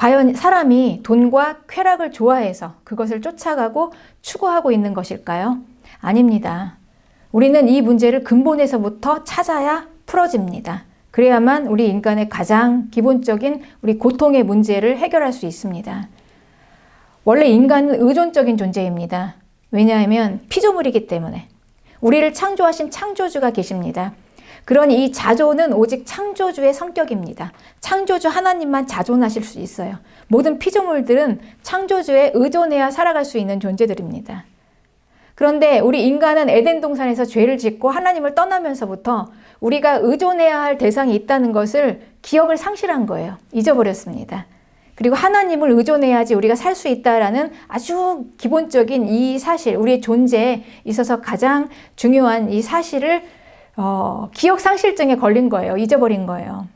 과연 사람이 돈과 쾌락을 좋아해서 그것을 쫓아가고 추구하고 있는 것일까요? 아닙니다. 우리는 이 문제를 근본에서부터 찾아야 풀어집니다. 그래야만 우리 인간의 가장 기본적인 우리 고통의 문제를 해결할 수 있습니다. 원래 인간은 의존적인 존재입니다. 왜냐하면 피조물이기 때문에. 우리를 창조하신 창조주가 계십니다. 그러니 이 자존은 오직 창조주의 성격입니다. 창조주 하나님만 자존하실 수 있어요. 모든 피조물들은 창조주에 의존해야 살아갈 수 있는 존재들입니다. 그런데 우리 인간은 에덴 동산에서 죄를 짓고 하나님을 떠나면서부터 우리가 의존해야 할 대상이 있다는 것을 기억을 상실한 거예요. 잊어버렸습니다. 그리고 하나님을 의존해야지 우리가 살 수 있다라는 아주 기본적인 이 사실, 우리의 존재에 있어서 가장 중요한 이 사실을 기억 상실증에 걸린 거예요. 잊어버린 거예요.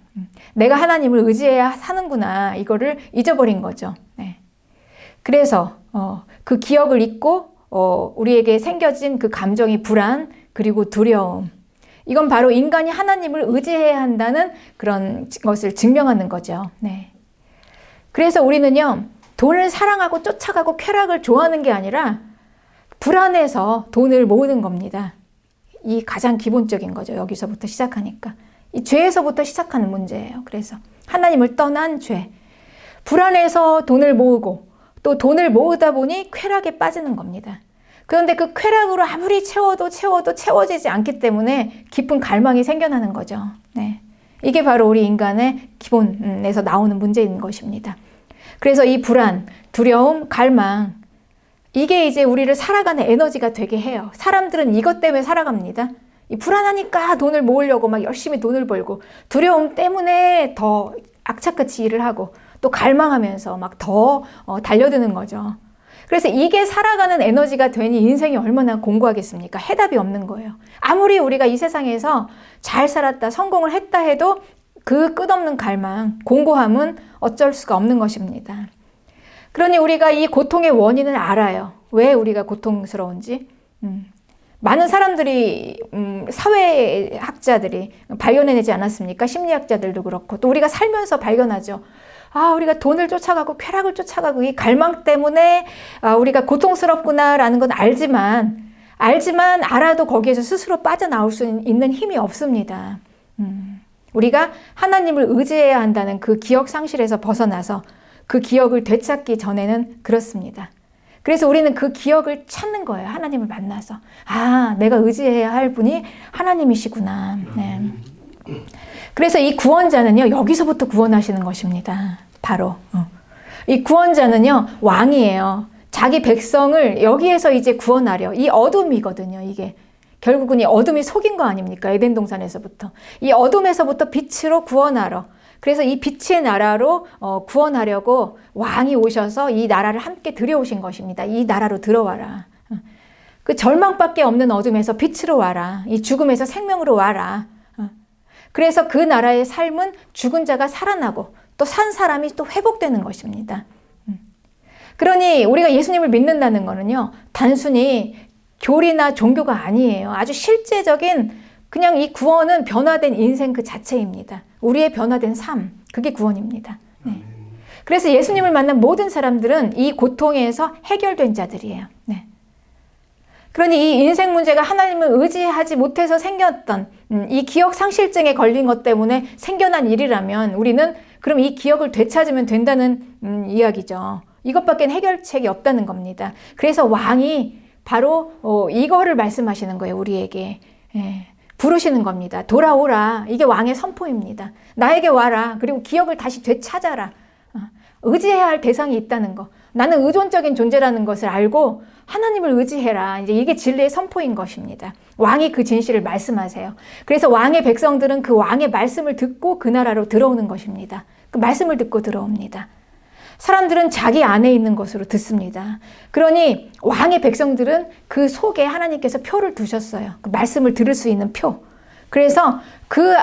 내가 하나님을 의지해야 사는구나. 이거를 잊어버린 거죠. 네. 그래서 그 기억을 잊고 우리에게 생겨진 그 감정이 불안 그리고 두려움. 이건 바로 인간이 하나님을 의지해야 한다는 그런 것을 증명하는 거죠. 네. 그래서 우리는요, 돈을 사랑하고 쫓아가고 쾌락을 좋아하는 게 아니라 불안해서 돈을 모으는 겁니다. 이 가장 기본적인 거죠. 여기서부터 시작하니까. 이 죄에서부터 시작하는 문제예요. 그래서 하나님을 떠난 죄. 불안해서 돈을 모으고 또 돈을 모으다 보니 쾌락에 빠지는 겁니다. 그런데 그 쾌락으로 아무리 채워도 채워지지 않기 때문에 깊은 갈망이 생겨나는 거죠. 네. 이게 바로 우리 인간의 기본에서 나오는 문제인 것입니다. 그래서 이 불안, 두려움, 갈망, 이게 이제 우리를 살아가는 에너지가 되게 해요. 사람들은 이것 때문에 살아갑니다. 이 불안하니까 돈을 모으려고 막 열심히 돈을 벌고, 두려움 때문에 더 악착같이 일을 하고, 또 갈망하면서 막 더 달려드는 거죠. 그래서 이게 살아가는 에너지가 되니 인생이 얼마나 공고하겠습니까? 해답이 없는 거예요. 아무리 우리가 이 세상에서 잘 살았다, 성공을 했다 해도 그 끝없는 갈망, 공고함은 어쩔 수가 없는 것입니다. 그러니 우리가 이 고통의 원인을 알아요. 왜 우리가 고통스러운지. 많은 사람들이, 사회학자들이 발견해내지 않았습니까? 심리학자들도 그렇고, 또 우리가 살면서 발견하죠. 우리가 돈을 쫓아가고 쾌락을 쫓아가고 이 갈망 때문에 우리가 고통스럽구나라는 건 알지만 알아도 거기에서 스스로 빠져나올 수 있는 힘이 없습니다. 우리가 하나님을 의지해야 한다는 그 기억 상실에서 벗어나서 그 기억을 되찾기 전에는 그렇습니다. 그래서 우리는 그 기억을 찾는 거예요. 하나님을 만나서. 내가 의지해야 할 분이 하나님이시구나. 네. 그래서 이 구원자는요, 여기서부터 구원하시는 것입니다. 바로. 이 구원자는요, 왕이에요. 자기 백성을 여기에서 이제 구원하려. 이 어둠이거든요, 이게. 결국은 이 어둠이 속인 거 아닙니까? 에덴 동산에서부터. 이 어둠에서부터 빛으로 구원하러. 그래서 이 빛의 나라로 구원하려고 왕이 오셔서 이 나라를 함께 들여오신 것입니다. 이 나라로 들어와라. 그 절망밖에 없는 어둠에서 빛으로 와라. 이 죽음에서 생명으로 와라. 그래서 그 나라의 삶은 죽은 자가 살아나고 또 산 사람이 또 회복되는 것입니다. 그러니 우리가 예수님을 믿는다는 거는요, 단순히 교리나 종교가 아니에요. 아주 실제적인 그냥 이 구원은 변화된 인생 그 자체입니다. 우리의 변화된 삶, 그게 구원입니다. 네. 그래서 예수님을 만난 모든 사람들은 이 고통에서 해결된 자들이에요. 네. 그러니 이 인생 문제가 하나님을 의지하지 못해서 생겼던 이 기억 상실증에 걸린 것 때문에 생겨난 일이라면 우리는 그럼 이 기억을 되찾으면 된다는 이야기죠. 이것밖에 해결책이 없다는 겁니다. 그래서 왕이 바로 이거를 말씀하시는 거예요. 우리에게. 부르시는 겁니다. 돌아오라. 이게 왕의 선포입니다. 나에게 와라. 그리고 기억을 다시 되찾아라. 의지해야 할 대상이 있다는 거. 나는 의존적인 존재라는 것을 알고 하나님을 의지해라. 이제 이게 진리의 선포인 것입니다. 왕이 그 진실을 말씀하세요. 그래서 왕의 백성들은 그 왕의 말씀을 듣고 그 나라로 들어오는 것입니다. 그 말씀을 듣고 들어옵니다. 사람들은 자기 안에 있는 것으로 듣습니다. 그러니 왕의 백성들은 그 속에 하나님께서 표를 두셨어요. 그 말씀을 들을 수 있는 표. 그래서 그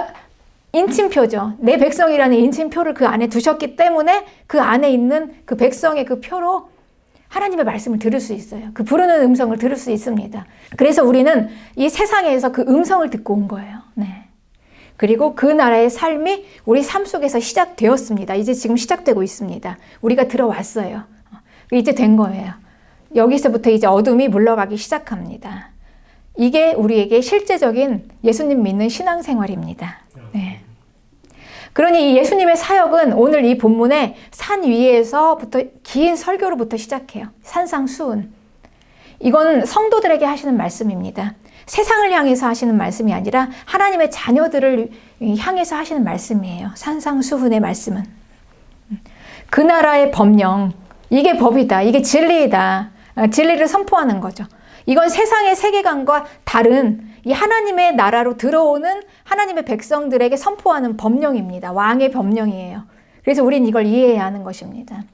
인침표죠. 내 백성이라는 인침표를 그 안에 두셨기 때문에 그 안에 있는 그 백성의 그 표로 하나님의 말씀을 들을 수 있어요. 그 부르는 음성을 들을 수 있습니다. 그래서 우리는 이 세상에서 그 음성을 듣고 온 거예요. 네. 그리고 그 나라의 삶이 우리 삶 속에서 시작되었습니다. 이제 지금 시작되고 있습니다. 우리가 들어왔어요. 이제 된 거예요. 여기서부터 이제 어둠이 물러가기 시작합니다. 이게 우리에게 실제적인 예수님 믿는 신앙생활입니다. 네. 그러니 이 예수님의 사역은 오늘 이 본문의 산 위에서부터 긴 설교로부터 시작해요. 산상수훈. 이건 성도들에게 하시는 말씀입니다. 세상을 향해서 하시는 말씀이 아니라 하나님의 자녀들을 향해서 하시는 말씀이에요. 산상수훈의 말씀은. 그 나라의 법령, 이게 법이다. 이게 진리이다. 진리를 선포하는 거죠. 이건 세상의 세계관과 다른 이 하나님의 나라로 들어오는 하나님의 백성들에게 선포하는 법령입니다. 왕의 법령이에요. 그래서 우린 이걸 이해해야 하는 것입니다.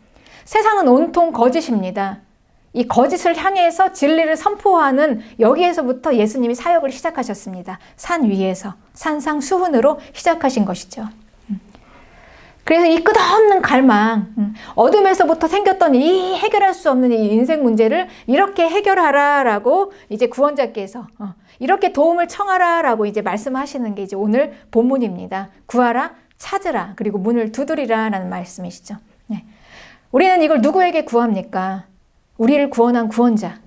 세상은 온통 거짓입니다. 이 거짓을 향해서 진리를 선포하는 여기에서부터 예수님이 사역을 시작하셨습니다. 산 위에서 산상수훈으로 시작하신 것이죠. 그래서 이 끝없는 갈망, 어둠에서부터 생겼던 이 해결할 수 없는 이 인생 문제를 이렇게 해결하라라고 이제 구원자께서 이렇게 도움을 청하라라고 이제 말씀하시는 게 이제 오늘 본문입니다. 구하라, 찾으라, 그리고 문을 두드리라라는 말씀이시죠. 네. 우리는 이걸 누구에게 구합니까? 우리를 구원한 구원자,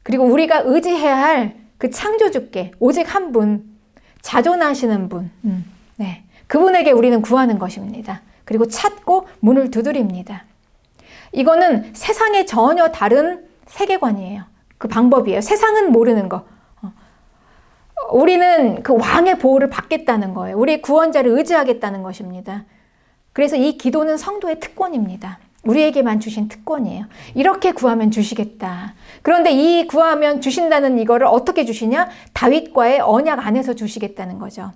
그리고 우리가 의지해야 할 그 창조주께 오직 한 분, 자존하시는 분, 네. 그분에게 우리는 구하는 것입니다. 그리고 찾고 문을 두드립니다. 이거는 세상에 전혀 다른 세계관이에요. 그 방법이에요. 세상은 모르는 거. 우리는 그 왕의 보호를 받겠다는 거예요. 우리의 구원자를 의지하겠다는 것입니다. 그래서 이 기도는 성도의 특권입니다. 우리에게만 주신 특권이에요. 이렇게 구하면 주시겠다. 그런데 이 구하면 주신다는 이거를 어떻게 주시냐? 다윗과의 언약 안에서 주시겠다는 거죠.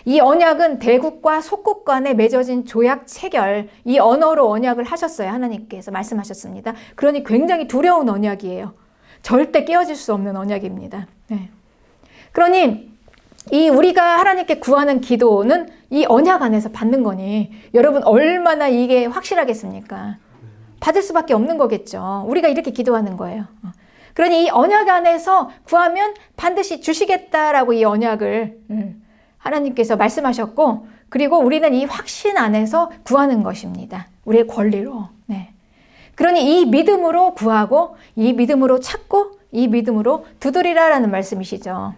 이 언약은 대국과 속국 간에 맺어진 조약 체결, 이 언어로 언약을 하셨어요. 하나님께서 말씀하셨습니다. 그러니 굉장히 두려운 언약이에요. 절대 깨어질 수 없는 언약입니다. 네. 그러니 이 우리가 하나님께 구하는 기도는 이 언약 안에서 받는 거니 여러분 얼마나 이게 확실하겠습니까? 받을 수밖에 없는 거겠죠. 우리가 이렇게 기도하는 거예요. 그러니 이 언약 안에서 구하면 반드시 주시겠다라고 이 언약을 하나님께서 말씀하셨고, 그리고 우리는 이 확신 안에서 구하는 것입니다. 우리의 권리로. 네. 그러니 이 믿음으로 구하고, 이 믿음으로 찾고, 이 믿음으로 두드리라라는 말씀이시죠.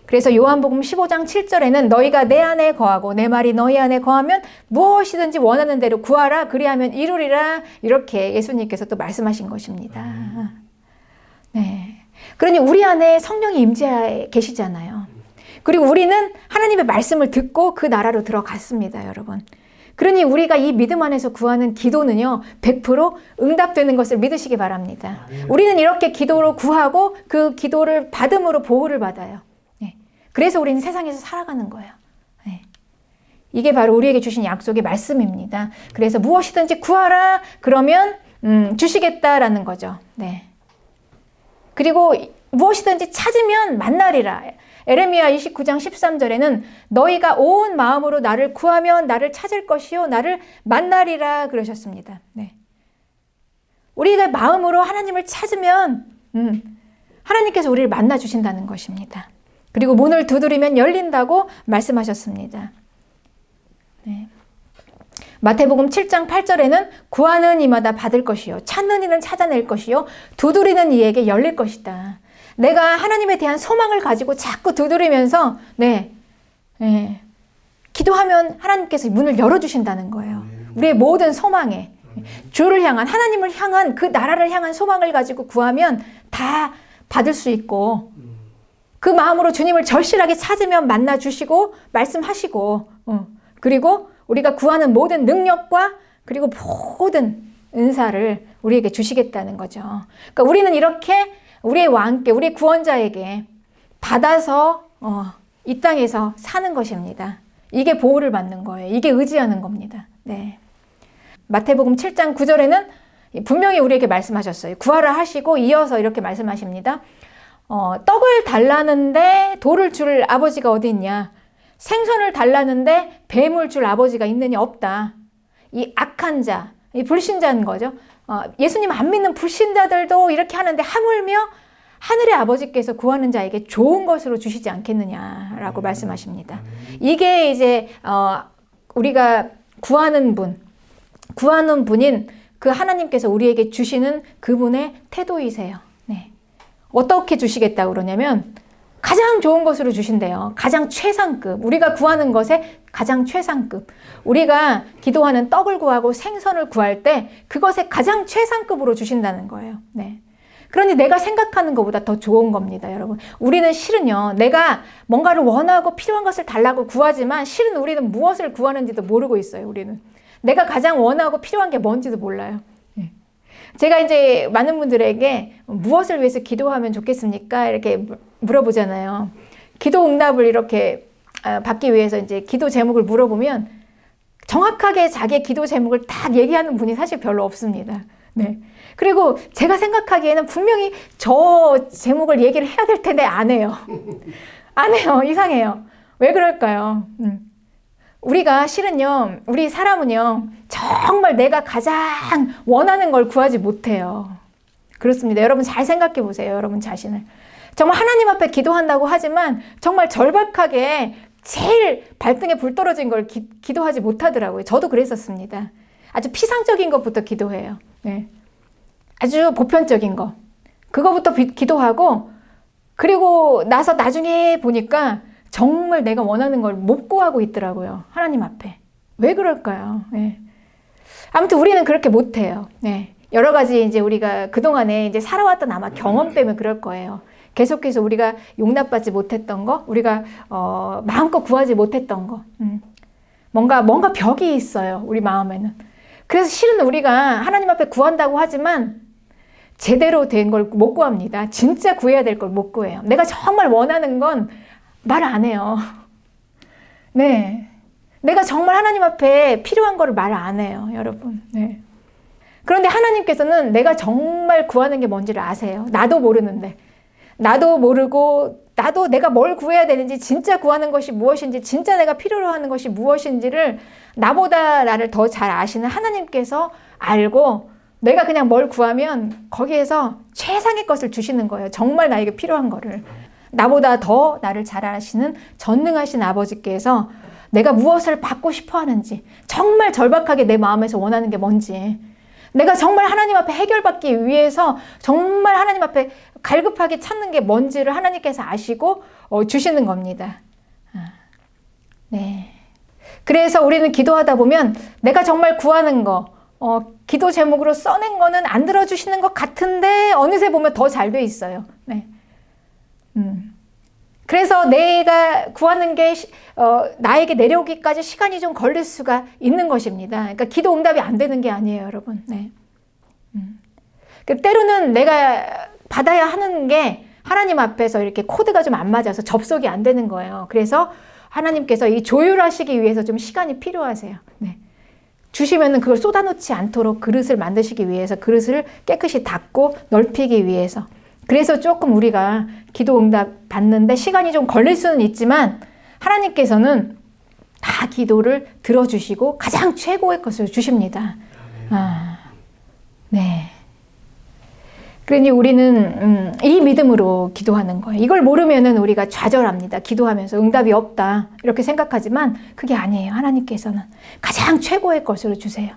그래서 요한복음 15장 7절에는 너희가 내 안에 거하고 내 말이 너희 안에 거하면 무엇이든지 원하는 대로 구하라 그리하면 이루리라, 이렇게 예수님께서 또 말씀하신 것입니다. 네. 그러니 우리 안에 성령이 임재해 계시잖아요. 그리고 우리는 하나님의 말씀을 듣고 그 나라로 들어갔습니다, 여러분. 그러니 우리가 이 믿음 안에서 구하는 기도는요, 100% 응답되는 것을 믿으시기 바랍니다. 우리는 이렇게 기도로 구하고 그 기도를 받음으로 보호를 받아요. 네. 그래서 우리는 세상에서 살아가는 거예요. 네. 이게 바로 우리에게 주신 약속의 말씀입니다. 그래서 무엇이든지 구하라 그러면 주시겠다라는 거죠. 네. 그리고 무엇이든지 찾으면 만나리라. 에레미야 29장 13절에는 너희가 온 마음으로 나를 구하면 나를 찾을 것이요 나를 만나리라 그러셨습니다. 네. 우리가 마음으로 하나님을 찾으면 하나님께서 우리를 만나 주신다는 것입니다. 그리고 문을 두드리면 열린다고 말씀하셨습니다. 네. 마태복음 7장 8절에는 구하는 이마다 받을 것이요 찾는 이는 찾아낼 것이요 두드리는 이에게 열릴 것이다. 내가 하나님에 대한 소망을 가지고 자꾸 두드리면서 기도하면 하나님께서 문을 열어주신다는 거예요. 우리의 모든 소망에 주를 향한, 하나님을 향한, 그 나라를 향한 소망을 가지고 구하면 다 받을 수 있고, 그 마음으로 주님을 절실하게 찾으면 만나주시고 말씀하시고, 그리고 우리가 구하는 모든 능력과 그리고 모든 은사를 우리에게 주시겠다는 거죠. 그러니까 우리는 이렇게 우리의 왕께, 우리의 구원자에게 받아서 이 땅에서 사는 것입니다. 이게 보호를 받는 거예요. 이게 의지하는 겁니다. 네. 마태복음 7장 9절에는 분명히 우리에게 말씀하셨어요. 구하라 하시고 이어서 이렇게 말씀하십니다. 떡을 달라는데 돌을 줄 아버지가 어디 있냐? 생선을 달라는데 뱀을 줄 아버지가 있느냐? 없다. 이 악한 자, 이 불신자인 거죠. 예수님 안 믿는 불신자들도 이렇게 하는데 하물며 하늘의 아버지께서 구하는 자에게 좋은 것으로 주시지 않겠느냐라고 말씀하십니다. 이게 이제 우리가 구하는 분인 그 하나님께서 우리에게 주시는 그분의 태도이세요. 네. 어떻게 주시겠다고 그러냐면 가장 좋은 것으로 주신대요. 가장 최상급. 우리가 구하는 것에 가장 최상급. 우리가 기도하는 떡을 구하고 생선을 구할 때 그것에 가장 최상급으로 주신다는 거예요. 네. 그러니 내가 생각하는 것보다 더 좋은 겁니다, 여러분. 우리는 실은요, 내가 뭔가를 원하고 필요한 것을 달라고 구하지만 실은 우리는 무엇을 구하는지도 모르고 있어요, 우리는. 내가 가장 원하고 필요한 게 뭔지도 몰라요. 제가 이제 많은 분들에게 무엇을 위해서 기도하면 좋겠습니까? 이렇게 물어보잖아요. 기도 응답을 이렇게 받기 위해서 이제 기도 제목을 물어보면 정확하게 자기의 기도 제목을 딱 얘기하는 분이 사실 별로 없습니다. 네. 그리고 제가 생각하기에는 분명히 저 제목을 얘기를 해야 될 텐데 안 해요. 안 해요. 이상해요. 왜 그럴까요? 우리가 실은요, 우리 사람은요, 정말 내가 가장 원하는 걸 구하지 못해요. 그렇습니다. 여러분 잘 생각해 보세요. 여러분 자신을. 정말 하나님 앞에 기도한다고 하지만 정말 절박하게 제일 발등에 불 떨어진 걸 기도하지 못하더라고요. 저도 그랬었습니다. 아주 피상적인 것부터 기도해요. 네. 아주 보편적인 거. 그거부터 기도하고 그리고 나서 나중에 보니까 정말 내가 원하는 걸 못 구하고 있더라고요. 하나님 앞에. 왜 그럴까요? 네. 아무튼 우리는 그렇게 못해요. 네. 여러 가지 이제 우리가 그동안에 이제 살아왔던 아마 경험 때문에 그럴 거예요. 계속해서 우리가 용납받지 못했던 거, 우리가 마음껏 구하지 못했던 거. 뭔가 벽이 있어요. 우리 마음에는. 그래서 실은 우리가 하나님 앞에 구한다고 하지만 제대로 된 걸 못 구합니다. 진짜 구해야 될 걸 못 구해요. 내가 정말 원하는 건 말 안 해요. 네. 내가 정말 하나님 앞에 필요한 거를 말 안 해요, 여러분. 네. 그런데 하나님께서는 내가 정말 구하는 게 뭔지를 아세요. 나도 모르는데. 나도 모르고, 나도 내가 뭘 구해야 되는지, 진짜 구하는 것이 무엇인지, 진짜 내가 필요로 하는 것이 무엇인지를 나보다 나를 더 잘 아시는 하나님께서 알고, 내가 그냥 뭘 구하면 거기에서 최상의 것을 주시는 거예요. 정말 나에게 필요한 거를. 나보다 더 나를 잘 아시는 전능하신 아버지께서 내가 무엇을 받고 싶어 하는지, 정말 절박하게 내 마음에서 원하는 게 뭔지, 내가 정말 하나님 앞에 해결받기 위해서 정말 하나님 앞에 갈급하게 찾는 게 뭔지를 하나님께서 아시고 주시는 겁니다. 네. 그래서 우리는 기도하다 보면 내가 정말 구하는 거, 기도 제목으로 써낸 거는 안 들어주시는 것 같은데 어느새 보면 더 잘 돼 있어요. 네. 그래서 내가 구하는 게 나에게 내려오기까지 시간이 좀 걸릴 수가 있는 것입니다. 그러니까 기도 응답이 안 되는 게 아니에요, 여러분. 네. 때로는 내가 받아야 하는 게 하나님 앞에서 이렇게 코드가 좀 안 맞아서 접속이 안 되는 거예요. 그래서 하나님께서 이 조율하시기 위해서 좀 시간이 필요하세요. 네. 주시면은 그걸 쏟아놓지 않도록 그릇을 만드시기 위해서, 그릇을 깨끗이 닦고 넓히기 위해서. 그래서 조금 우리가 기도 응답 받는데 시간이 좀 걸릴 수는 있지만 하나님께서는 다 기도를 들어주시고 가장 최고의 것을 주십니다. 네. 그러니 우리는 이 믿음으로 기도하는 거예요. 이걸 모르면은 우리가 좌절합니다. 기도하면서 응답이 없다 이렇게 생각하지만 그게 아니에요. 하나님께서는 가장 최고의 것으로 주세요.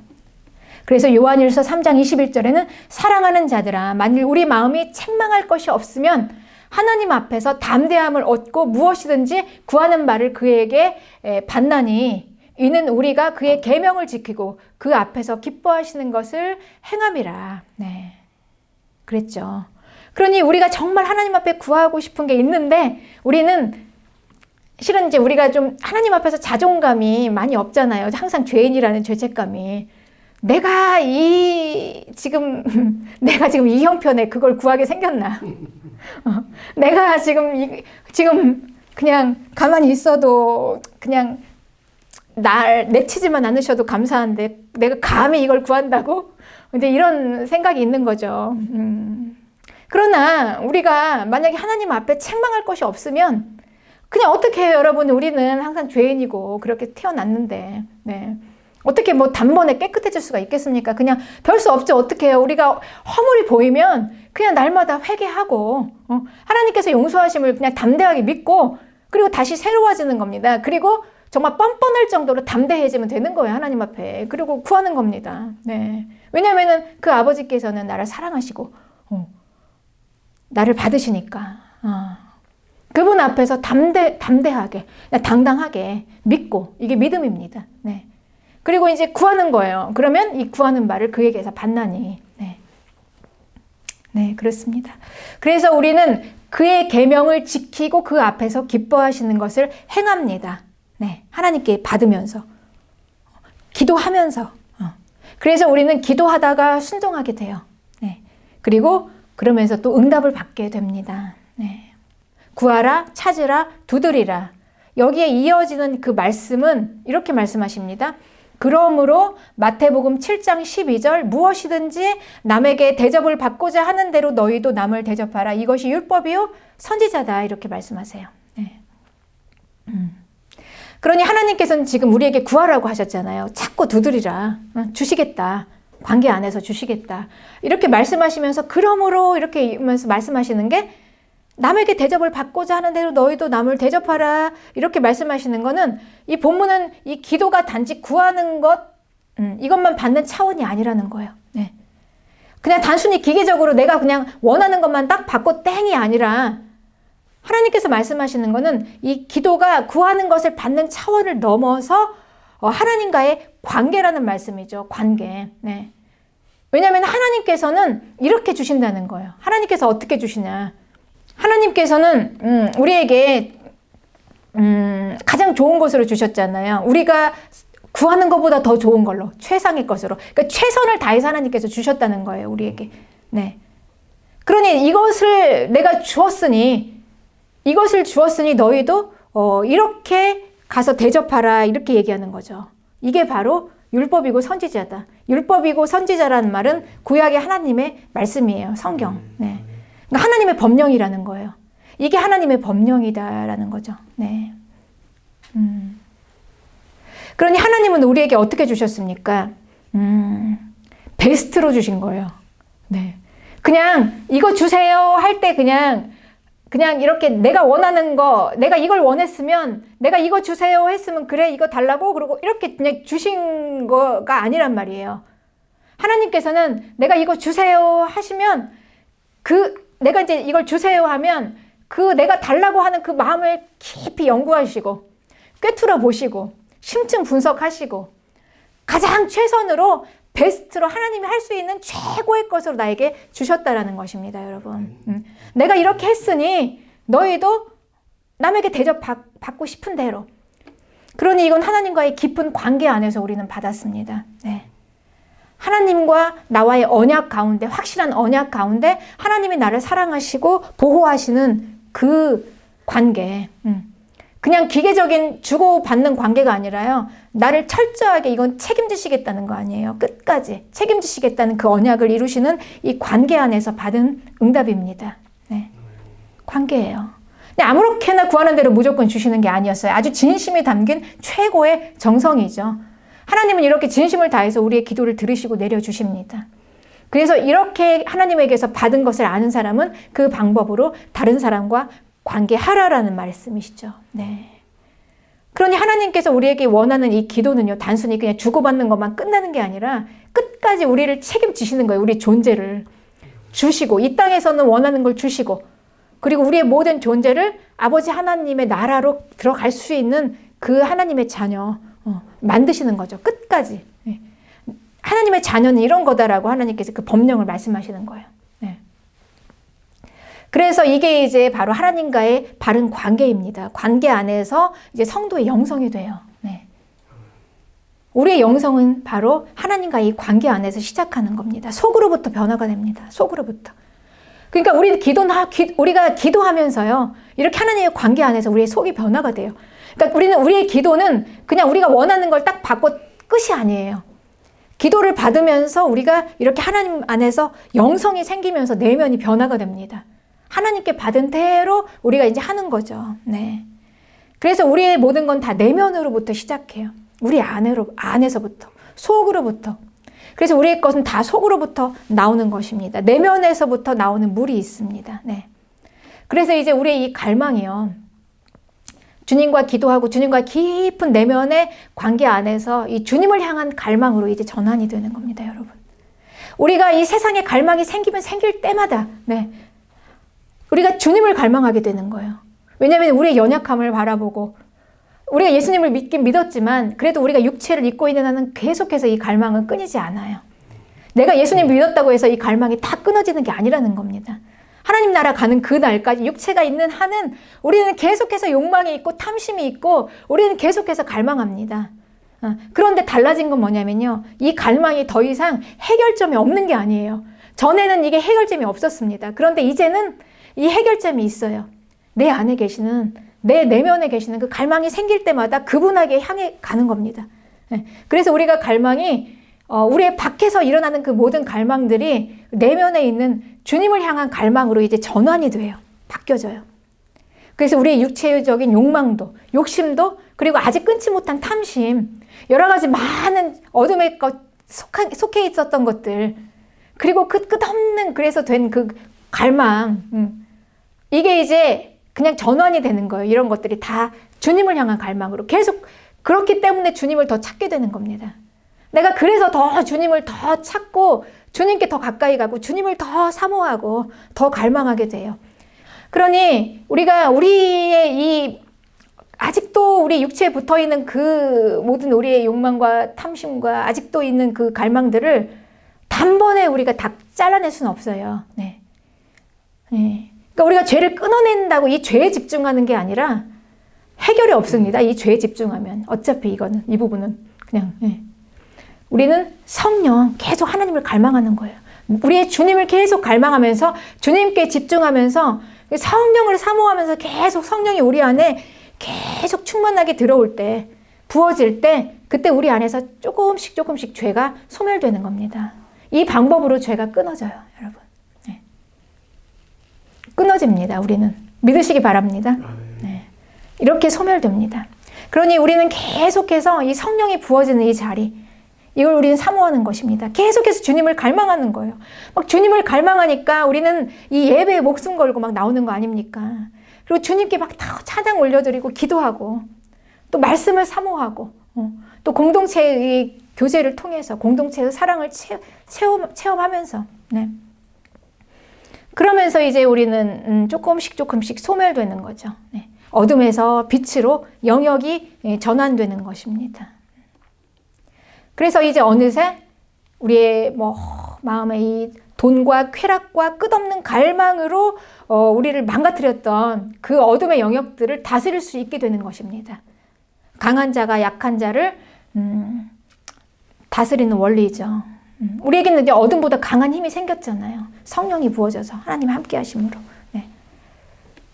그래서 요한일서 3장 21절에는 사랑하는 자들아, 만일 우리 마음이 책망할 것이 없으면 하나님 앞에서 담대함을 얻고 무엇이든지 구하는 바를 그에게 받나니 이는 우리가 그의 계명을 지키고 그 앞에서 기뻐하시는 것을 행함이라. 네. 그랬죠. 그러니 우리가 정말 하나님 앞에 구하고 싶은 게 있는데 우리는 실은 이제 우리가 좀 하나님 앞에서 자존감이 많이 없잖아요. 항상 죄인이라는 죄책감이. 내가 지금 이 형편에 그걸 구하게 생겼나? 내가 지금 그냥 가만히 있어도 그냥 날 내치지만 않으셔도 감사한데 내가 감히 이걸 구한다고? 근데 이런 생각이 있는 거죠. 그러나 우리가 만약에 하나님 앞에 책망할 것이 없으면 그냥 어떻게 해요, 여러분? 우리는 항상 죄인이고 그렇게 태어났는데, 네. 어떻게 뭐 단번에 깨끗해질 수가 있겠습니까? 그냥 별 수 없죠. 어떻게 해요? 우리가 허물이 보이면 그냥 날마다 회개하고 하나님께서 용서하심을 그냥 담대하게 믿고 그리고 다시 새로워지는 겁니다. 그리고 정말 뻔뻔할 정도로 담대해지면 되는 거예요. 하나님 앞에. 그리고 구하는 겁니다. 네. 왜냐하면 그 아버지께서는 나를 사랑하시고 나를 받으시니까 그분 앞에서 담대하게 당당하게 믿고 이게 믿음입니다. 네. 그리고 이제 구하는 거예요. 그러면 이 구하는 말을 그에게서 받나니. 네. 네, 그렇습니다. 그래서 우리는 그의 계명을 지키고 그 앞에서 기뻐하시는 것을 행합니다. 네, 하나님께 받으면서 기도하면서 그래서 우리는 기도하다가 순종하게 돼요. 네. 그리고 그러면서 또 응답을 받게 됩니다. 네. 구하라, 찾으라, 두드리라. 여기에 이어지는 그 말씀은 이렇게 말씀하십니다. 그러므로 마태복음 7장 12절 무엇이든지 남에게 대접을 받고자 하는 대로 너희도 남을 대접하라. 이것이 율법이요 선지자다. 이렇게 말씀하세요. 네. 그러니 하나님께서는 지금 우리에게 구하라고 하셨잖아요. 찾고 두드리라. 주시겠다. 관계 안에서 주시겠다. 이렇게 말씀하시면서 그러므로 이렇게 말씀하시는 게 남에게 대접을 받고자 하는 대로 너희도 남을 대접하라. 이렇게 말씀하시는 거는 이 본문은 이 기도가 단지 구하는 것 이것만 받는 차원이 아니라는 거예요. 네. 그냥 단순히 기계적으로 내가 그냥 원하는 것만 딱 받고 땡이 아니라 하나님께서 말씀하시는 거는 이 기도가 구하는 것을 받는 차원을 넘어서 하나님과의 관계라는 말씀이죠. 관계. 네. 왜냐하면 하나님께서는 이렇게 주신다는 거예요. 하나님께서 어떻게 주시냐. 하나님께서는 우리에게 가장 좋은 것으로 주셨잖아요. 우리가 구하는 것보다 더 좋은 걸로, 최상의 것으로. 그러니까 최선을 다해서 하나님께서 주셨다는 거예요, 우리에게. 네. 그러니 이것을 내가 주었으니 너희도 이렇게 가서 대접하라 이렇게 얘기하는 거죠. 이게 바로 율법이고 선지자다. 율법이고 선지자라는 말은 구약의 하나님의 말씀이에요. 성경. 네. 그러니까 하나님의 법령이라는 거예요. 이게 하나님의 법령이다라는 거죠. 네. 그러니 하나님은 우리에게 어떻게 주셨습니까? 베스트로 주신 거예요. 네. 그냥 이거 주세요 할 때 그냥 이렇게 내가 원하는 거, 내가 이걸 원했으면 내가 이거 주세요 했으면 그래 이거 달라고 그러고 이렇게 그냥 주신 거가 아니란 말이에요. 하나님께서는 내가 이거 주세요 하시면 내가 이제 이걸 주세요 하면 내가 달라고 하는 그 마음을 깊이 연구하시고 꿰뚫어 보시고 심층 분석하시고 가장 최선으로 베스트로 하나님이 할 수 있는 최고의 것으로 나에게 주셨다라는 것입니다, 여러분. 내가 이렇게 했으니 너희도 남에게 대접받고 싶은 대로. 그러니 이건 하나님과의 깊은 관계 안에서 우리는 받았습니다. 네. 하나님과 나와의 언약 가운데, 확실한 언약 가운데 하나님이 나를 사랑하시고 보호하시는 그 관계. 그냥 기계적인 주고받는 관계가 아니라요. 나를 철저하게 이건 책임지시겠다는 거 아니에요. 끝까지 책임지시겠다는 그 언약을 이루시는 이 관계 안에서 받은 응답입니다. 네. 관계예요. 근데 아무렇게나 구하는 대로 무조건 주시는 게 아니었어요. 아주 진심이 담긴 최고의 정성이죠. 하나님은 이렇게 진심을 다해서 우리의 기도를 들으시고 내려주십니다. 그래서 이렇게 하나님에게서 받은 것을 아는 사람은 그 방법으로 다른 사람과 관계하라라는 말씀이시죠. 네. 그러니 하나님께서 우리에게 원하는 이 기도는요, 단순히 그냥 주고받는 것만 끝나는 게 아니라 끝까지 우리를 책임지시는 거예요. 우리 존재를 주시고, 이 땅에서는 원하는 걸 주시고, 그리고 우리의 모든 존재를 아버지 하나님의 나라로 들어갈 수 있는 그 하나님의 자녀 만드시는 거죠. 끝까지. 네. 하나님의 자녀는 이런 거다라고 하나님께서 그 법령을 말씀하시는 거예요. 네. 그래서 이게 이제 바로 하나님과의 바른 관계입니다. 관계 안에서 이제 성도의 영성이 돼요. 네. 우리의 영성은 바로 하나님과 이 관계 안에서 시작하는 겁니다. 속으로부터 변화가 됩니다. 속으로부터. 그러니까 우리가 기도하면서요, 이렇게 하나님의 관계 안에서 우리의 속이 변화가 돼요. 그러니까 우리의 기도는 그냥 우리가 원하는 걸 딱 받고 끝이 아니에요. 기도를 받으면서 우리가 이렇게 하나님 안에서 영성이 생기면서 내면이 변화가 됩니다. 하나님께 받은 대로 우리가 이제 하는 거죠. 네. 그래서 우리의 모든 건 다 내면으로부터 시작해요. 우리 안에서부터. 속으로부터. 그래서 우리의 것은 다 속으로부터 나오는 것입니다. 내면에서부터 나오는 물이 있습니다. 네. 그래서 이제 우리의 이 갈망이요. 주님과 기도하고 주님과 깊은 내면의 관계 안에서 이 주님을 향한 갈망으로 이제 전환이 되는 겁니다, 여러분. 우리가 이 세상에 갈망이 생기면 생길 때마다, 네. 우리가 주님을 갈망하게 되는 거예요. 왜냐하면 우리의 연약함을 바라보고, 우리가 예수님을 믿긴 믿었지만, 그래도 우리가 육체를 입고 있는 한은 계속해서 이 갈망은 끊이지 않아요. 내가 예수님 믿었다고 해서 이 갈망이 다 끊어지는 게 아니라는 겁니다. 하나님 나라 가는 그 날까지 육체가 있는 한은 우리는 계속해서 욕망이 있고 탐심이 있고 우리는 계속해서 갈망합니다. 그런데 달라진 건 뭐냐면요. 이 갈망이 더 이상 해결점이 없는 게 아니에요. 전에는 이게 해결점이 없었습니다. 그런데 이제는 이 해결점이 있어요. 내 안에 계시는, 내 내면에 계시는 그 갈망이 생길 때마다 그분에게 향해 가는 겁니다. 그래서 우리가 갈망이 우리의 밖에서 일어나는 그 모든 갈망들이 내면에 있는 주님을 향한 갈망으로 이제 전환이 돼요. 바뀌어져요. 그래서 우리의 육체적인 욕망도, 욕심도, 그리고 아직 끊지 못한 탐심, 여러 가지 많은 어둠에 속해 있었던 것들, 그리고 그 끝없는 그래서 된 그 갈망, 이게 이제 그냥 전환이 되는 거예요. 이런 것들이 다 주님을 향한 갈망으로 계속, 그렇기 때문에 주님을 더 찾게 되는 겁니다. 내가 그래서 더 주님을 더 찾고 주님께 더 가까이 가고 주님을 더 사모하고 더 갈망하게 돼요. 그러니 우리가 우리의 이 아직도 우리 육체에 붙어 있는 그 모든 우리의 욕망과 탐심과 아직도 있는 그 갈망들을 단번에 우리가 다 잘라낼 수는 없어요. 네. 네. 그러니까 우리가 죄를 끊어낸다고 이 죄에 집중하는 게 아니라 해결이 없습니다. 이 죄에 집중하면 어차피 이거는 이 부분은 그냥. 네. 우리는 성령 계속 하나님을 갈망하는 거예요. 우리의 주님을 계속 갈망하면서 주님께 집중하면서 성령을 사모하면서 계속 성령이 우리 안에 계속 충만하게 들어올 때, 부어질 때, 그때 우리 안에서 조금씩 조금씩 죄가 소멸되는 겁니다. 이 방법으로 죄가 끊어져요, 여러분. 네. 끊어집니다. 우리는 믿으시기 바랍니다. 네. 이렇게 소멸됩니다. 그러니 우리는 계속해서 이 성령이 부어지는 이 자리, 이걸 우리는 사모하는 것입니다. 계속해서 주님을 갈망하는 거예요. 막 주님을 갈망하니까 우리는 이 예배에 목숨 걸고 막 나오는 거 아닙니까? 그리고 주님께 막 다 찬양 올려드리고 기도하고 또 말씀을 사모하고 또 공동체의 교제를 통해서 공동체의 사랑을 체험하면서 네. 그러면서 이제 우리는 조금씩 조금씩 소멸되는 거죠. 네. 어둠에서 빛으로 영역이 전환되는 것입니다. 그래서 이제 어느새 우리의 마음의 이 돈과 쾌락과 끝없는 갈망으로 우리를 망가뜨렸던 그 어둠의 영역들을 다스릴 수 있게 되는 것입니다. 강한 자가 약한 자를 다스리는 원리죠. 우리에게는 이제 어둠보다 강한 힘이 생겼잖아요. 성령이 부어져서 하나님 함께 하심으로. 네.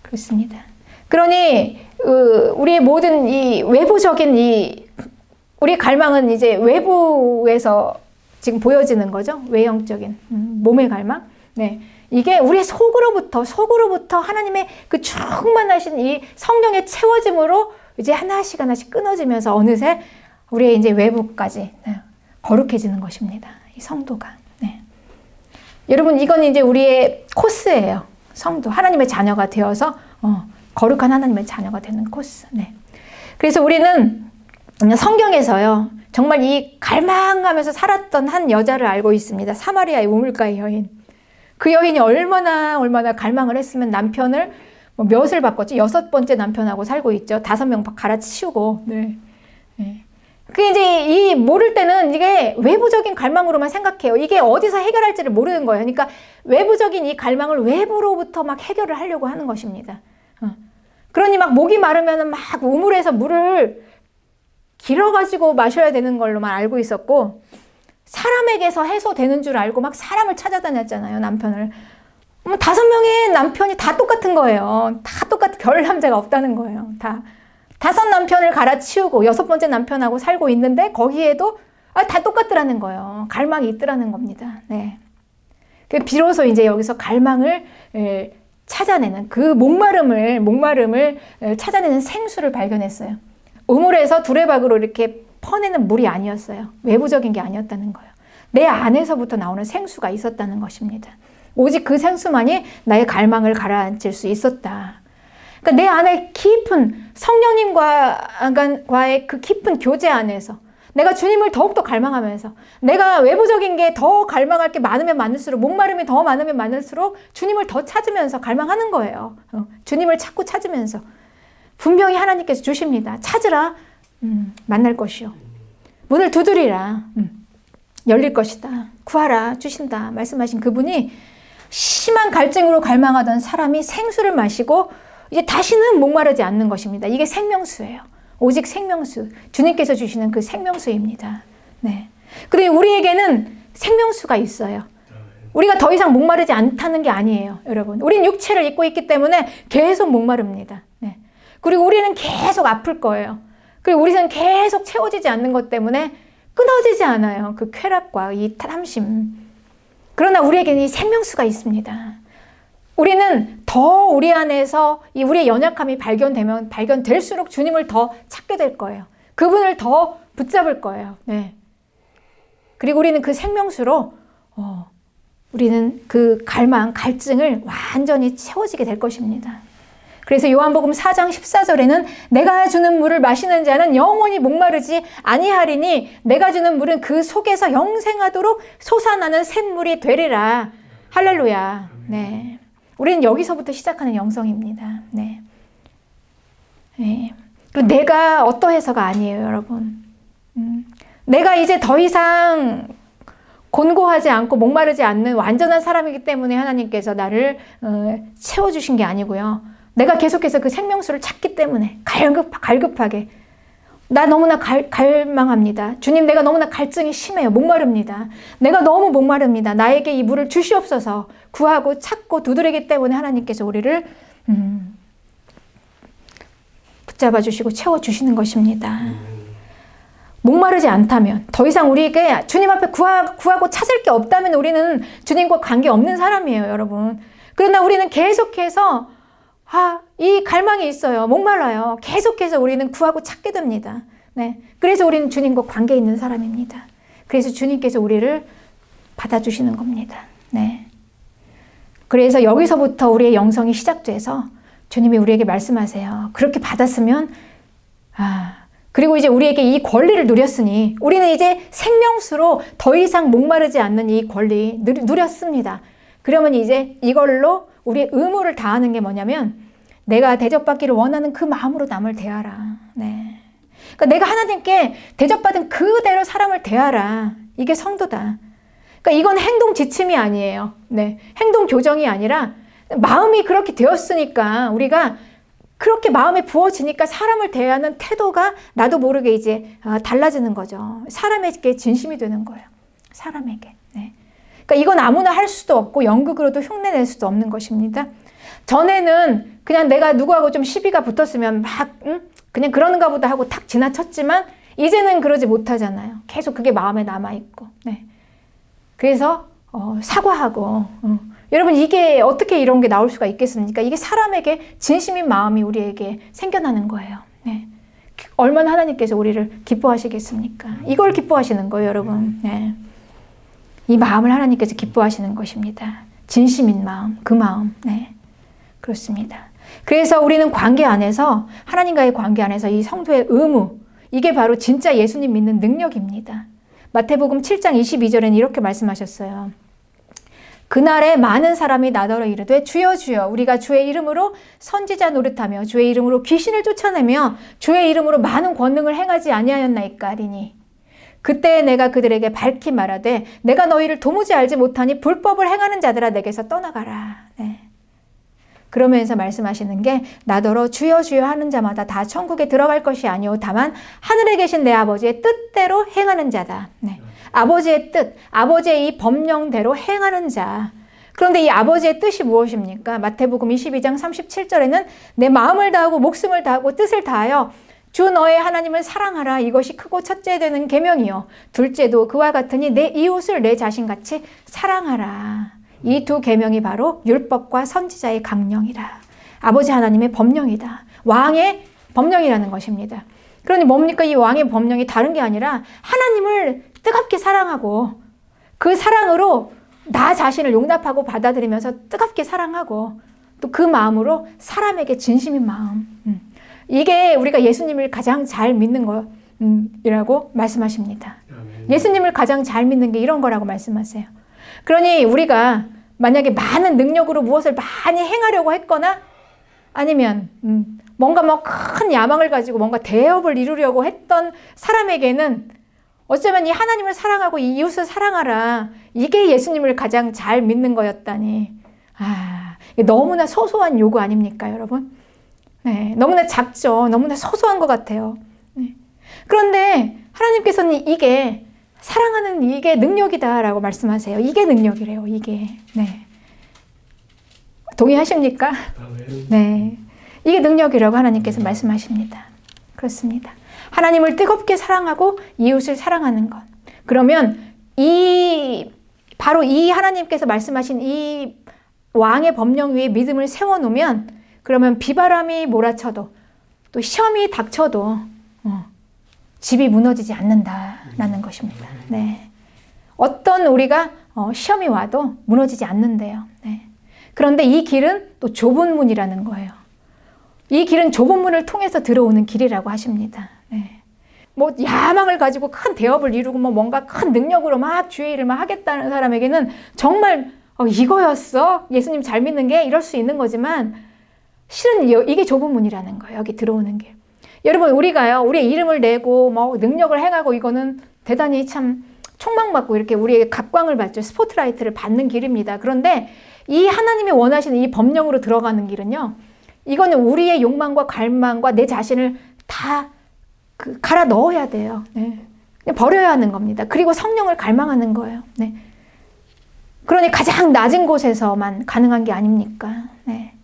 그렇습니다. 그러니 우리의 모든 이 외부적인 우리의 갈망은 이제 외부에서 지금 보여지는 거죠. 외형적인 몸의 갈망. 네. 이게 우리의 속으로부터 하나님의 그 충만하신 이 성령의 채워짐으로 이제 하나씩 끊어지면서 어느새 우리의 이제 외부까지 거룩해지는 것입니다. 이 성도가. 네. 여러분, 이건 이제 우리의 코스예요. 성도. 하나님의 자녀가 되어서 거룩한 하나님의 자녀가 되는 코스. 네. 그래서 우리는 성경에서요, 정말 이 갈망하면서 살았던 한 여자를 알고 있습니다. 사마리아의 우물가의 여인. 그 여인이 얼마나 갈망을 했으면 남편을 몇을 바꿨지? 6번째 남편하고 살고 있죠. 5명 갈아치우고. 네. 네. 그게 이제 모를 때는 이게 외부적인 갈망으로만 생각해요. 이게 어디서 해결할지를 모르는 거예요. 그러니까 외부적인 이 갈망을 외부로부터 막 해결을 하려고 하는 것입니다. 그러니 막 목이 마르면 막 우물에서 물을 길어가지고 마셔야 되는 걸로만 알고 있었고, 사람에게서 해소되는 줄 알고 막 사람을 찾아다녔잖아요, 남편을. 5명의 남편이 다 똑같은 거예요. 다 별 남자가 없다는 거예요. 다. 5 남편을 갈아치우고 6번째 남편하고 살고 있는데 거기에도 다 똑같더라는 거예요. 갈망이 있더라는 겁니다. 네. 비로소 이제 여기서 갈망을 찾아내는 그 목마름을 찾아내는 생수를 발견했어요. 우물에서 두레박으로 이렇게 퍼내는 물이 아니었어요. 외부적인 게 아니었다는 거예요. 내 안에서부터 나오는 생수가 있었다는 것입니다. 오직 그 생수만이 나의 갈망을 가라앉힐 수 있었다. 그러니까 내 안에 깊은 성령님과의 그 깊은 교제 안에서 내가 주님을 더욱더 갈망하면서 내가 외부적인 게 더 갈망할 게 많으면 많을수록 목마름이 더 많으면 많을수록 주님을 더 찾으면서 갈망하는 거예요. 주님을 찾고 찾으면서 분명히 하나님께서 주십니다. 찾으라 만날 것이요. 문을 두드리라 열릴 것이다. 구하라 주신다 말씀하신 그분이 심한 갈증으로 갈망하던 사람이 생수를 마시고 이제 다시는 목마르지 않는 것입니다. 이게 생명수예요. 오직 생명수. 주님께서 주시는 그 생명수입니다. 네. 그리고 우리에게는 생명수가 있어요. 우리가 더 이상 목마르지 않다는 게 아니에요, 여러분. 우린 육체를 입고 있기 때문에 계속 목마릅니다. 네. 그리고 우리는 계속 아플 거예요. 그리고 우리는 계속 채워지지 않는 것 때문에 끊어지지 않아요. 그 쾌락과 이 탐심. 그러나 우리에게는 이 생명수가 있습니다. 우리는 더 우리 안에서 이 우리의 연약함이 발견될수록 주님을 더 찾게 될 거예요. 그분을 더 붙잡을 거예요. 네. 그리고 우리는 그 생명수로 우리는 그 갈증을 완전히 채워지게 될 것입니다. 그래서 요한복음 4장 14절에는 내가 주는 물을 마시는 자는 영원히 목마르지 아니하리니 내가 주는 물은 그 속에서 영생하도록 솟아나는 샘물이 되리라. 할렐루야. 네. 우리는 여기서부터 시작하는 영성입니다. 네. 네. 그리고 내가 어떠해서가 아니에요, 여러분. 내가 이제 더 이상 곤고하지 않고 목마르지 않는 완전한 사람이기 때문에 하나님께서 나를 채워주신 게 아니고요. 내가 계속해서 그 생명수를 찾기 때문에 갈급하게 나 너무나 갈망합니다. 주님, 내가 너무나 갈증이 심해요. 목마릅니다. 내가 너무 목마릅니다. 나에게 이 물을 주시옵소서 구하고 찾고 두드리기 때문에 하나님께서 우리를 붙잡아 주시고 채워주시는 것입니다. 목마르지 않다면, 더 이상 우리에게 주님 앞에 구하고 찾을 게 없다면 우리는 주님과 관계없는 사람이에요, 여러분. 그러나 우리는 계속해서 이 갈망이 있어요. 목말라요. 계속해서 우리는 구하고 찾게 됩니다. 네. 그래서 우리는 주님과 관계 있는 사람입니다. 그래서 주님께서 우리를 받아주시는 겁니다. 네. 그래서 여기서부터 우리의 영성이 시작돼서 주님이 우리에게 말씀하세요. 그렇게 받았으면, 그리고 이제 우리에게 이 권리를 누렸으니 우리는 이제 생명수로 더 이상 목마르지 않는 이 권리 누렸습니다. 그러면 이제 이걸로 우리의 의무를 다하는 게 뭐냐면 내가 대접받기를 원하는 그 마음으로 남을 대하라. 네. 그러니까 내가 하나님께 대접받은 그대로 사람을 대하라. 이게 성도다. 그러니까 이건 행동 지침이 아니에요. 네. 행동 교정이 아니라 마음이 그렇게 되었으니까 우리가 그렇게 마음에 부어지니까 사람을 대하는 태도가 나도 모르게 이제 달라지는 거죠. 사람에게 진심이 되는 거예요. 사람에게. 네. 그러니까 이건 아무나 할 수도 없고 연극으로도 흉내낼 수도 없는 것입니다. 전에는 그냥 내가 누구하고 좀 시비가 붙었으면 그냥 그러는가 보다 하고 탁 지나쳤지만 이제는 그러지 못하잖아요. 계속 그게 마음에 남아있고. 네. 그래서 사과하고 여러분 이게 어떻게 이런 게 나올 수가 있겠습니까? 이게 사람에게 진심인 마음이 우리에게 생겨나는 거예요. 네. 얼마나 하나님께서 우리를 기뻐하시겠습니까? 이걸 기뻐하시는 거예요, 여러분. 네. 이 마음을 하나님께서 기뻐하시는 것입니다. 진심인 마음, 그 마음. 네. 그렇습니다. 그래서 우리는 관계 안에서, 하나님과의 관계 안에서 이 성도의 의무, 이게 바로 진짜 예수님 믿는 능력입니다. 마태복음 7장 22절에는 이렇게 말씀하셨어요. 그날에 많은 사람이 나더러 이르되 주여 주여 우리가 주의 이름으로 선지자 노릇하며 주의 이름으로 귀신을 쫓아내며 주의 이름으로 많은 권능을 행하지 아니하였나이까 하리니 그때 내가 그들에게 밝히 말하되 내가 너희를 도무지 알지 못하니 불법을 행하는 자들아 내게서 떠나가라. 네. 그러면서 말씀하시는 게 나더러 주여 주여 하는 자마다 다 천국에 들어갈 것이 아니오 다만 하늘에 계신 내 아버지의 뜻대로 행하는 자다. 네. 아버지의 뜻, 아버지의 이 법령대로 행하는 자. 그런데 이 아버지의 뜻이 무엇입니까? 마태복음 22장 37절에는 내 마음을 다하고 목숨을 다하고 뜻을 다하여 주 너의 하나님을 사랑하라. 이것이 크고 첫째 되는 계명이요. 둘째도 그와 같으니 내 이웃을 내 자신같이 사랑하라. 이 두 계명이 바로 율법과 선지자의 강령이라. 아버지 하나님의 법령이다. 왕의 법령이라는 것입니다. 그러니 뭡니까? 이 왕의 법령이 다른 게 아니라 하나님을 뜨겁게 사랑하고 그 사랑으로 나 자신을 용납하고 받아들이면서 뜨겁게 사랑하고 또 그 마음으로 사람에게 진심인 마음. 이게 우리가 예수님을 가장 잘 믿는 거라고 말씀하십니다. 예수님을 가장 잘 믿는 게 이런 거라고 말씀하세요. 그러니 우리가 만약에 많은 능력으로 무엇을 많이 행하려고 했거나 아니면 뭔가 뭐 큰 야망을 가지고 뭔가 대업을 이루려고 했던 사람에게는 어쩌면 이 하나님을 사랑하고 이 이웃을 사랑하라. 이게 예수님을 가장 잘 믿는 거였다니. 이게 너무나 소소한 요구 아닙니까, 여러분? 네, 너무나 작죠. 너무나 소소한 것 같아요. 네. 그런데 하나님께서는 이게 사랑하는 이게 능력이다라고 말씀하세요. 이게 능력이래요. 이게. 네. 동의하십니까? 네. 이게 능력이라고 하나님께서 말씀하십니다. 그렇습니다. 하나님을 뜨겁게 사랑하고 이웃을 사랑하는 것. 그러면 바로 이 하나님께서 말씀하신 이 왕의 법령 위에 믿음을 세워놓으면 그러면 비바람이 몰아쳐도 또 시험이 닥쳐도 집이 무너지지 않는다라는 것입니다. 네. 어떤 우리가 시험이 와도 무너지지 않는데요. 네. 그런데 이 길은 또 좁은 문이라는 거예요. 이 길은 좁은 문을 통해서 들어오는 길이라고 하십니다. 네. 뭐 야망을 가지고 큰 대업을 이루고 뭐 뭔가 큰 능력으로 막 주의 일을 막 하겠다는 사람에게는 정말 이거였어? 예수님 잘 믿는 게? 이럴 수 있는 거지만 실은 이게 좁은 문이라는 거예요. 여기 들어오는 길. 여러분 우리가요. 우리의 이름을 내고 뭐 능력을 행하고 이거는 대단히 참 촉망받고 이렇게 우리에게 각광을 받죠. 스포트라이트를 받는 길입니다. 그런데 이 하나님이 원하시는 이 법령으로 들어가는 길은요. 이거는 우리의 욕망과 갈망과 내 자신을 다 갈아 넣어야 돼요. 네. 버려야 하는 겁니다. 그리고 성령을 갈망하는 거예요. 네. 그러니 가장 낮은 곳에서만 가능한 게 아닙니까? 네.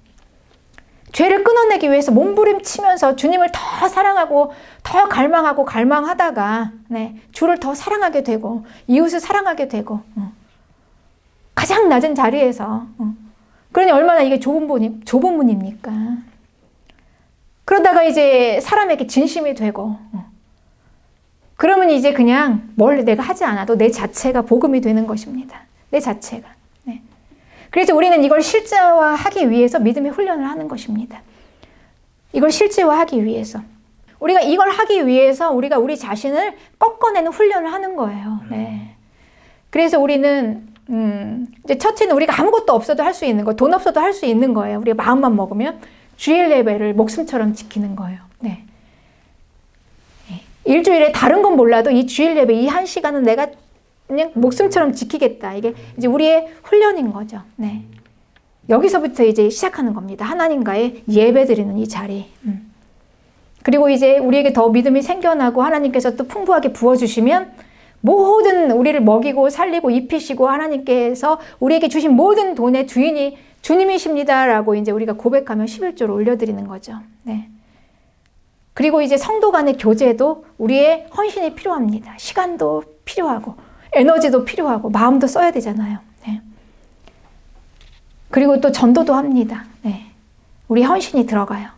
죄를 끊어내기 위해서 몸부림치면서 주님을 더 사랑하고 더 갈망하다가 네. 주를 더 사랑하게 되고 이웃을 사랑하게 되고 가장 낮은 자리에서 그러니 얼마나 이게 좁은 문입니까? 그러다가 이제 사람에게 진심이 되고 그러면 이제 그냥 뭘 내가 하지 않아도 내 자체가 복음이 되는 것입니다. 내 자체가. 네. 그래서 우리는 이걸 실제화하기 위해서 믿음의 훈련을 하는 것입니다. 이걸 실제화하기 위해서. 우리가 이걸 하기 위해서 우리가 우리 자신을 꺾어내는 훈련을 하는 거예요. 네. 그래서 우리는 이제 처치는 우리가 아무것도 없어도 할 수 있는 거, 돈 없어도 할 수 있는 거예요. 우리가 마음만 먹으면 주일 예배를 목숨처럼 지키는 거예요. 네. 일주일에 다른 건 몰라도 이 주일 예배 이 한 시간은 내가 그냥 목숨처럼 지키겠다. 이게 이제 우리의 훈련인 거죠. 네. 여기서부터 이제 시작하는 겁니다. 하나님과의 예배드리는 이 자리. 그리고 이제 우리에게 더 믿음이 생겨나고 하나님께서 또 풍부하게 부어주시면 모든 우리를 먹이고 살리고 입히시고 하나님께서 우리에게 주신 모든 돈의 주인이 주님이십니다라고 이제 우리가 고백하면 11조를 올려드리는 거죠. 네. 그리고 이제 성도 간의 교제도 우리의 헌신이 필요합니다. 시간도 필요하고 에너지도 필요하고 마음도 써야 되잖아요. 네. 그리고 또 전도도 합니다. 네. 우리 헌신이 들어가요.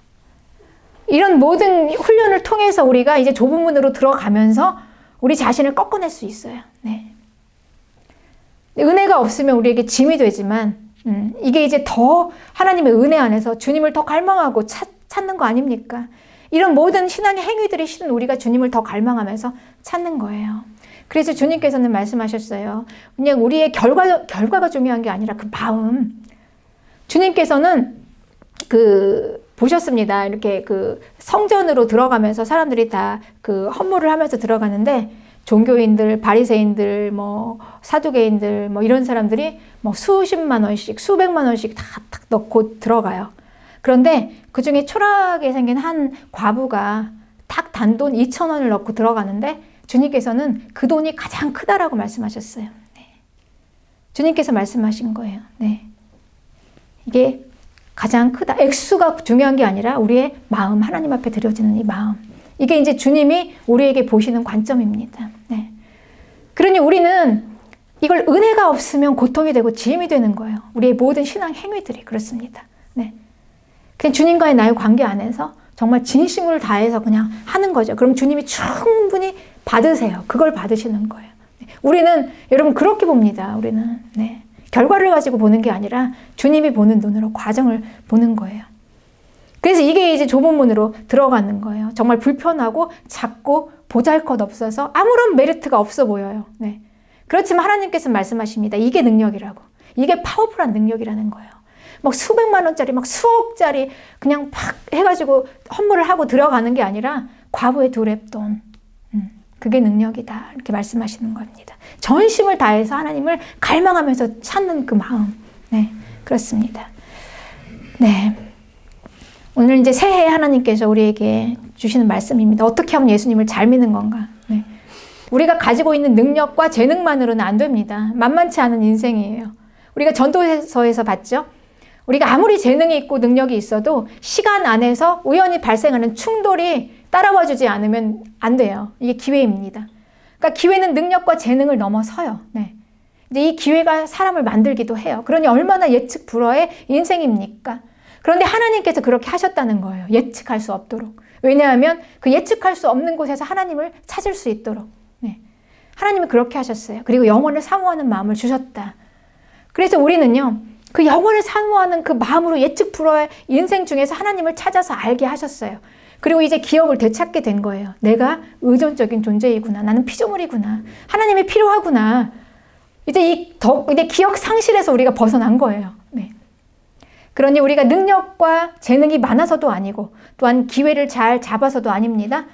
이런 모든 훈련을 통해서 우리가 이제 좁은 문으로 들어가면서 우리 자신을 꺾어낼 수 있어요. 네. 은혜가 없으면 우리에게 짐이 되지만 이게 이제 더 하나님의 은혜 안에서 주님을 더 갈망하고 찾는 거 아닙니까? 이런 모든 신앙의 행위들이 실은 우리가 주님을 더 갈망하면서 찾는 거예요. 그래서 주님께서는 말씀하셨어요. 그냥 우리의 결과가 중요한 게 아니라 그 마음. 주님께서는 보셨습니다. 이렇게 성전으로 들어가면서 사람들이 다 헌물을 하면서 들어가는데 종교인들, 바리새인들, 뭐 사두개인들, 뭐 이런 사람들이 뭐 수십만 원씩, 수백만 원씩 다 넣고 들어가요. 그런데 그 중에 초라하게 생긴 한 과부가 딱 단돈 2,000원을 넣고 들어가는데 주님께서는 그 돈이 가장 크다라고 말씀하셨어요. 네. 주님께서 말씀하신 거예요. 네. 이게 가장 크다. 액수가 중요한 게 아니라 우리의 마음, 하나님 앞에 드려지는 이 마음. 이게 이제 주님이 우리에게 보시는 관점입니다. 네. 그러니 우리는 이걸 은혜가 없으면 고통이 되고 짐이 되는 거예요. 우리의 모든 신앙 행위들이 그렇습니다. 네. 그냥 주님과의 나의 관계 안에서 정말 진심을 다해서 그냥 하는 거죠. 그럼 주님이 충분히 받으세요. 그걸 받으시는 거예요. 우리는 여러분 그렇게 봅니다. 우리는 네. 결과를 가지고 보는 게 아니라 주님이 보는 눈으로 과정을 보는 거예요. 그래서 이게 이제 좁은 문으로 들어가는 거예요. 정말 불편하고 작고 보잘것없어서 아무런 메리트가 없어 보여요. 네. 그렇지만 하나님께서 말씀하십니다. 이게 능력이라고. 이게 파워풀한 능력이라는 거예요. 막 수백만 원짜리, 막 수억짜리 그냥 팍 해가지고 헌물을 하고 들어가는 게 아니라 과부의 두 렙돈. 그게 능력이다. 이렇게 말씀하시는 겁니다. 전심을 다해서 하나님을 갈망하면서 찾는 그 마음. 네, 그렇습니다. 네. 오늘 이제 새해 하나님께서 우리에게 주시는 말씀입니다. 어떻게 하면 예수님을 잘 믿는 건가? 네. 우리가 가지고 있는 능력과 재능만으로는 안 됩니다. 만만치 않은 인생이에요. 우리가 전도서에서 봤죠? 우리가 아무리 재능이 있고 능력이 있어도 시간 안에서 우연히 발생하는 충돌이 따라와 주지 않으면 안 돼요. 이게 기회입니다. 그러니까 기회는 능력과 재능을 넘어서요. 네. 이제 이 기회가 사람을 만들기도 해요. 그러니 얼마나 예측 불허의 인생입니까? 그런데 하나님께서 그렇게 하셨다는 거예요. 예측할 수 없도록. 왜냐하면 그 예측할 수 없는 곳에서 하나님을 찾을 수 있도록. 네. 하나님이 그렇게 하셨어요. 그리고 영원을 사모하는 마음을 주셨다. 그래서 우리는요. 그 영원을 사모하는 그 마음으로 예측 불허의 인생 중에서 하나님을 찾아서 알게 하셨어요. 그리고 이제 기억을 되찾게 된 거예요. 내가 의존적인 존재이구나. 나는 피조물이구나. 하나님이 필요하구나. 이제 이제 기억 상실에서 우리가 벗어난 거예요. 네. 그러니 우리가 능력과 재능이 많아서도 아니고 또한 기회를 잘 잡아서도 아닙니다.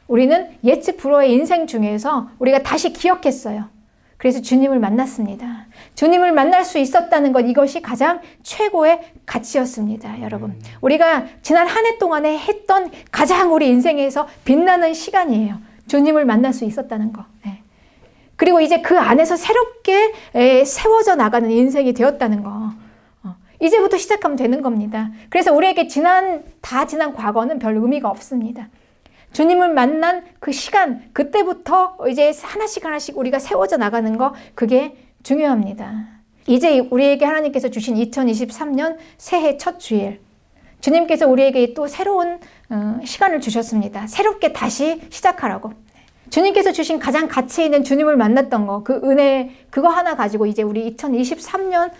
우리는 예측 불허의 인생 중에서 우리가 다시 기억했어요. 그래서 주님을 만났습니다. 주님을 만날 수 있었다는 것, 이것이 가장 최고의 가치였습니다. 여러분, 우리가 지난 한 해 동안에 했던 가장 우리 인생에서 빛나는 시간이에요. 주님을 만날 수 있었다는 것. 네. 그리고 이제 그 안에서 새롭게 세워져 나가는 인생이 되었다는 거. 이제부터 시작하면 되는 겁니다. 그래서 우리에게 다 지난 과거는 별 의미가 없습니다. 주님을 만난 그 시간, 그때부터 이제 하나씩 우리가 세워져 나가는 거, 그게 중요합니다. 이제 우리에게 하나님께서 주신 2023년 새해 첫 주일, 주님께서 우리에게 또 새로운 시간을 주셨습니다. 새롭게 다시 시작하라고. 주님께서 주신 가장 가치 있는 주님을 만났던 거, 그 은혜, 그거 하나 가지고 이제 우리 2023년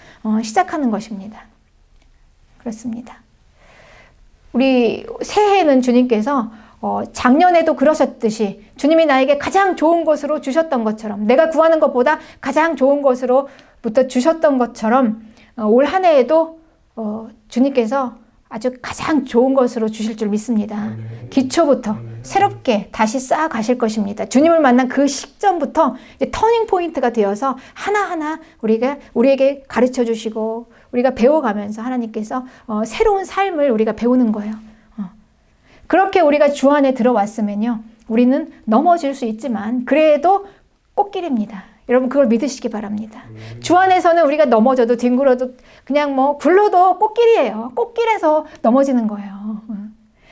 시작하는 것입니다. 그렇습니다. 우리 새해에는 주님께서 작년에도 그러셨듯이 주님이 나에게 가장 좋은 것으로 주셨던 것처럼, 내가 구하는 것보다 가장 좋은 것으로부터 주셨던 것처럼 올 한 해에도 주님께서 아주 가장 좋은 것으로 주실 줄 믿습니다. 기초부터 새롭게 다시 쌓아 가실 것입니다. 주님을 만난 그 시점부터 이제 터닝 포인트가 되어서 하나하나 우리에게 가르쳐 주시고 우리가 배워가면서 하나님께서 새로운 삶을 우리가 배우는 거예요. 그렇게 우리가 주 안에 들어왔으면요, 우리는 넘어질 수 있지만 그래도 꽃길입니다. 여러분 그걸 믿으시기 바랍니다. 주 안에서는 우리가 넘어져도 뒹굴어도 그냥 뭐 굴러도 꽃길이에요. 꽃길에서 넘어지는 거예요.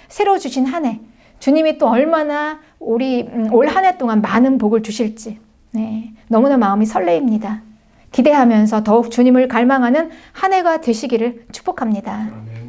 새로 주신 한 해, 주님이 또 얼마나 우리 올 한 해 동안 많은 복을 주실지, 네, 너무나 마음이 설레입니다. 기대하면서 더욱 주님을 갈망하는 한 해가 되시기를 축복합니다. 아멘.